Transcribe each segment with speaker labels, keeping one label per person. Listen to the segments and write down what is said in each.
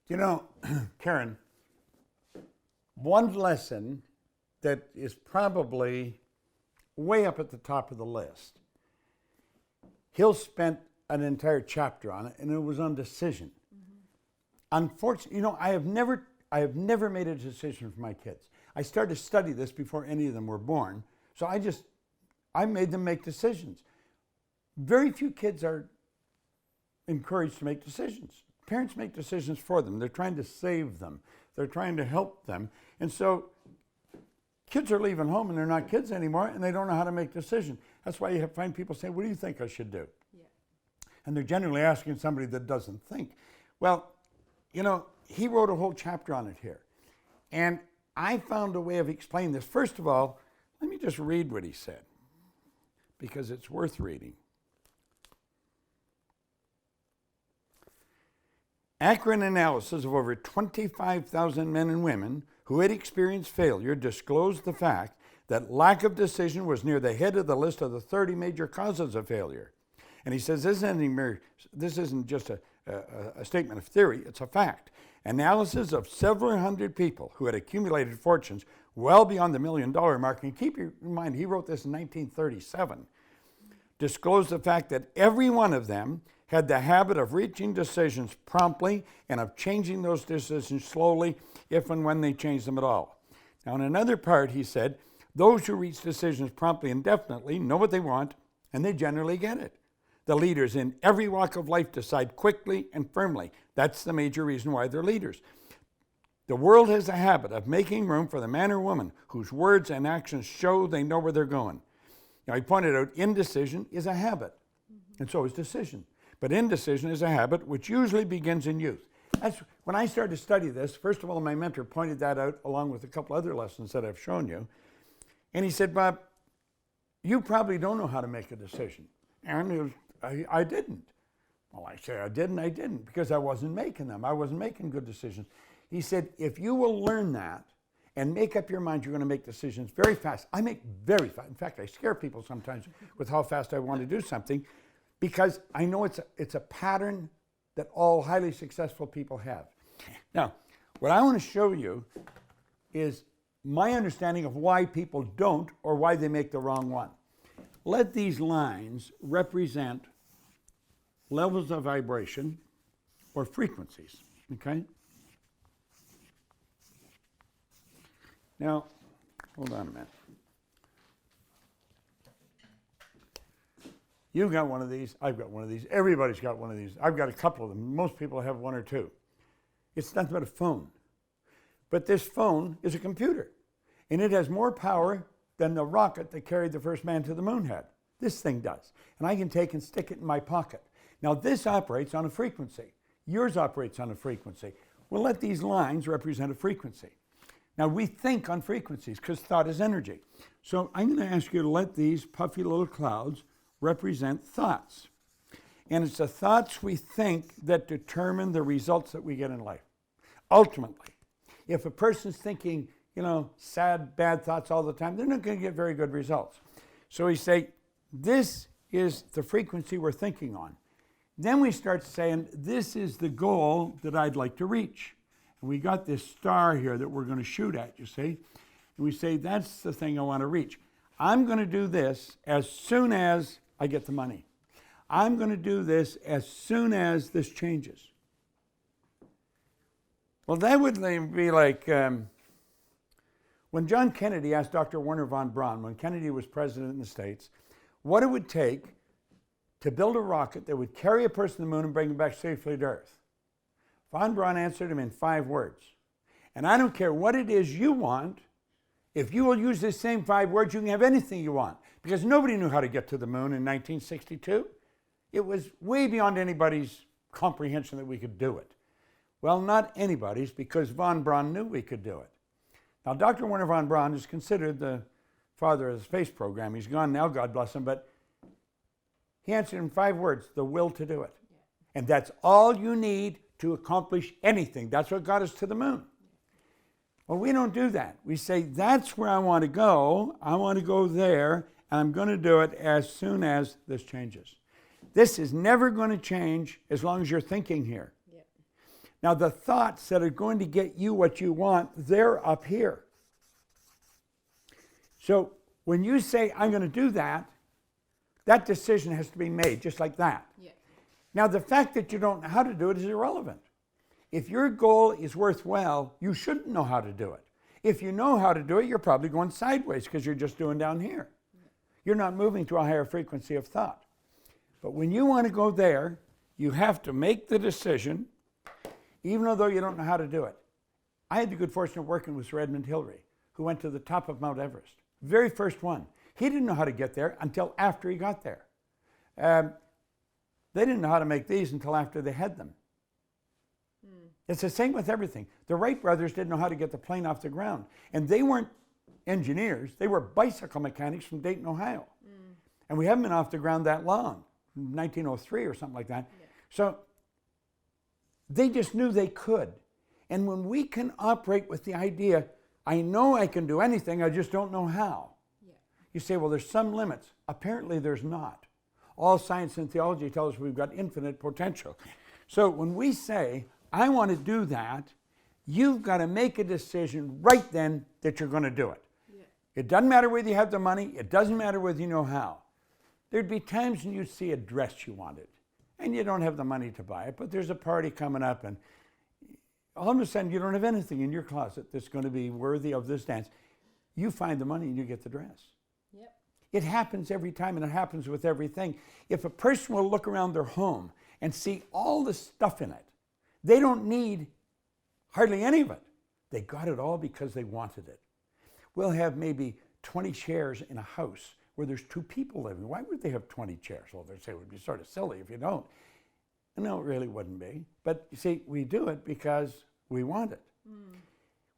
Speaker 1: You know, Karen, one lesson that is probably way up at the top of the list, Hill spent an entire chapter on it, and it was on decision. Unfortunately, you know, I have never made a decision for my kids. I started to study this before any of them were born, so I made them make decisions. Very few kids are encouraged to make decisions. Parents make decisions for them. They're trying to save them. They're trying to help them. And so kids are leaving home and they're not kids anymore and they don't know how to make decisions. That's why you find people saying, what do you think I should do? Yeah. And they're generally asking somebody that doesn't think. Well, you know, he wrote a whole chapter on it here. And I found a way of explaining this. First of all, let me just read what he said, because it's worth reading. Accurate analysis of over 25,000 men and women who had experienced failure disclosed the fact that lack of decision was near the head of the list of the 30 major causes of failure. And he says this isn't just a statement of theory, it's a fact. Analysis of several hundred people who had accumulated fortunes well beyond the $1 million mark, and keep in mind he wrote this in 1937, disclosed the fact that every one of them had the habit of reaching decisions promptly and of changing those decisions slowly if and when they changed them at all. Now in another part he said, those who reach decisions promptly and definitely know what they want and they generally get it. The leaders in every walk of life decide quickly and firmly. That's the major reason why they're leaders. The world has a habit of making room for the man or woman whose words and actions show they know where they're going. Now he pointed out indecision is a habit, and so is decision. But indecision is a habit which usually begins in youth. That's when I started to study this. First of all, my mentor pointed that out along with a couple other lessons that I've shown you. And he said, Bob, you probably don't know how to make a decision. And I didn't. Well, I say I didn't because I wasn't making them. I wasn't making good decisions. He said, if you will learn that and make up your mind you're going to make decisions very fast. I make very fast. In fact, I scare people sometimes with how fast I want to do something, because I know it's a pattern that all highly successful people have. Now, what I want to show you is my understanding of why people don't, or why they make the wrong one. Let these lines represent levels of vibration or frequencies, okay? Now, hold on a minute. You've got one of these, I've got one of these, everybody's got one of these. I've got a couple of them. Most people have one or two. It's nothing but a phone. But this phone is a computer, and it has more power than the rocket that carried the first man to the moon had. This thing does. And I can take and stick it in my pocket. Now this operates on a frequency. Yours operates on a frequency. We'll let these lines represent a frequency. Now we think on frequencies because thought is energy. So I'm going to ask you to let these puffy little clouds represent thoughts. And it's the thoughts we think that determine the results that we get in life. Ultimately, if a person's thinking, you know, sad, bad thoughts all the time, they're not going to get very good results. So we say, this is the frequency we're thinking on. Then we start saying, this is the goal that I'd like to reach. And we got this star here that we're going to shoot at, you see. And we say, that's the thing I want to reach. I'm going to do this as soon as I get the money. I'm going to do this as soon as this changes. Well, that would be like when John Kennedy asked Dr. Werner von Braun, when Kennedy was president in the States, what it would take to build a rocket that would carry a person to the moon and bring him back safely to Earth. Von Braun answered him in 5 words. And I don't care what it is you want, if you will use these same 5 words, you can have anything you want. Because nobody knew how to get to the moon in 1962. It was way beyond anybody's comprehension that we could do it. Well, not anybody's, because von Braun knew we could do it. Now, Dr. Werner von Braun is considered the father of the space program. He's gone now, God bless him, but he answered in 5 words, the will to do it. And that's all you need to accomplish anything. That's what got us to the moon. Well, we don't do that. We say, that's where I want to go. I want to go there, and I'm going to do it as soon as this changes. This is never going to change as long as you're thinking here. Yep. Now, the thoughts that are going to get you what you want, they're up here. So when you say, I'm going to do that, that decision has to be made just like that.
Speaker 2: Yeah.
Speaker 1: Now, the fact that you don't know how to do it is irrelevant. If your goal is worthwhile, you shouldn't know how to do it. If you know how to do it, you're probably going sideways because you're just doing down here. Yeah. You're not moving to a higher frequency of thought. But when you want to go there, you have to make the decision, even though you don't know how to do it. I had the good fortune of working with Sir Edmund Hillary, who went to the top of Mount Everest. Very first one. He didn't know how to get there until after he got there. They didn't know how to make these until after they had them. It's the same with everything. The Wright brothers didn't know how to get the plane off the ground. And they weren't engineers. They were bicycle mechanics from Dayton, Ohio. And we haven't been off the ground that long, 1903 or something like that. Yeah. So they just knew they could. And when we can operate with the idea, I know I can do anything, I just don't know how. Yeah. You say, well, there's some limits. Apparently there's not. All science and theology tell us we've got infinite potential. So when we say, I want to do that, you've got to make a decision right then that you're going to do it. Yeah. It doesn't matter whether you have the money. It doesn't matter whether you know how. There'd be times when you'd see a dress you wanted, and you don't have the money to buy it, but there's a party coming up, and all of a sudden you don't have anything in your closet that's going to be worthy of this dance. You find the money and you get the dress. Yep. It happens every time, and it happens with everything. If a person will look around their home and see all the stuff in it, they don't need hardly any of it. They got it all because they wanted it. We'll have maybe 20 chairs in a house where there's 2 people living. Why would they have 20 chairs? Well, they say it would be sort of silly if you don't. No, it really wouldn't be. But you see, we do it because we want it.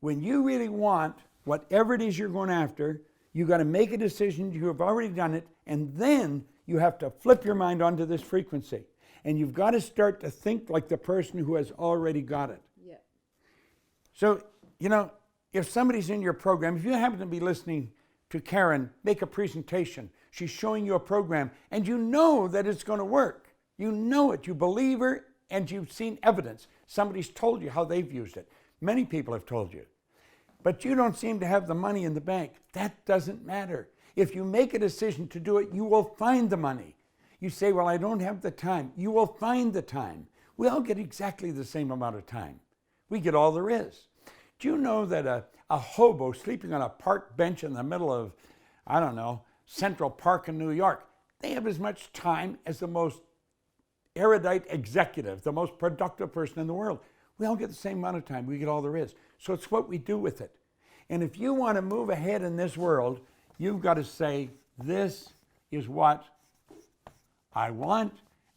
Speaker 1: When you really want whatever it is you're going after, you got to make a decision. You have already done it, and then you have to flip your mind onto this frequency. And you've got to start to think like the person who has already got it. Yeah. So, you know, if somebody's in your program, if you happen to be listening to Karen make a presentation, she's showing you a program, and you know that it's going to work. You know it. You believe her, and you've seen evidence. Somebody's told you how they've used it. Many people have told you. But you don't seem to have the money in the bank. That doesn't matter. If you make a decision to do it, you will find the money. You say, well, I don't have the time. You will find the time. We all get exactly the same amount of time. We get all there is. Do you know that a hobo sleeping on a park bench in the middle of, I don't know, Central Park in New York, they have as much time as the most erudite executive, the most productive person in the world. We all get the same amount of time. We get all there is. So it's what we do with it. And if you want to move ahead in this world, you've got to say, this is what I want,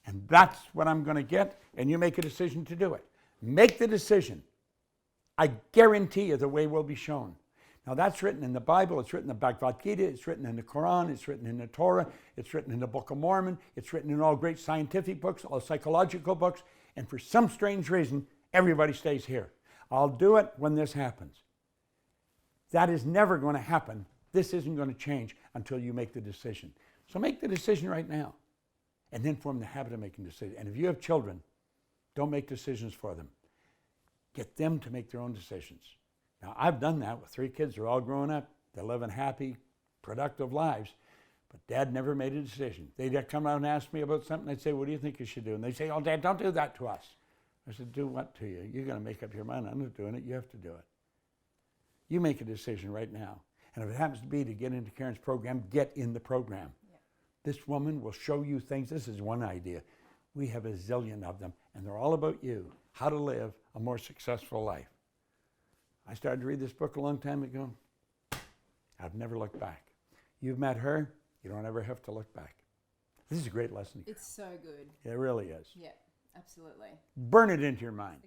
Speaker 1: and that's what I'm going to get, and you make a decision to do it. Make the decision. I guarantee you the way will be shown. Now that's written in the Bible, it's written in the Bhagavad Gita, it's written in the Quran, it's written in the Torah, it's written in the Book of Mormon, it's written in all great scientific books, all psychological books, and for some strange reason, everybody stays here. I'll do it when this happens. That is never going to happen. This isn't going to change until you make the decision. So make the decision right now. And then form the habit of making decisions. And if you have children, don't make decisions for them. Get them to make their own decisions. Now, I've done that with 3 kids. They're all grown up. They're living happy, productive lives. But Dad never made a decision. They'd come out and ask me about something. I'd say, what do you think you should do? And they'd say, oh, Dad, don't do that to us. I said, do what to you? You're going to make up your mind. I'm not doing it. You have to do it. You make a decision right now. And if it happens to be to get into Karen's program, get in the program. This woman will show you things. This is one idea. We have a zillion of them, and they're all about you, how to live a more successful life. I started to read this book a long time ago. I've never looked back. You've met her, you don't ever have to look back. This is a great lesson.
Speaker 2: It's so good.
Speaker 1: It really is.
Speaker 2: Yeah, absolutely.
Speaker 1: Burn it into your mind.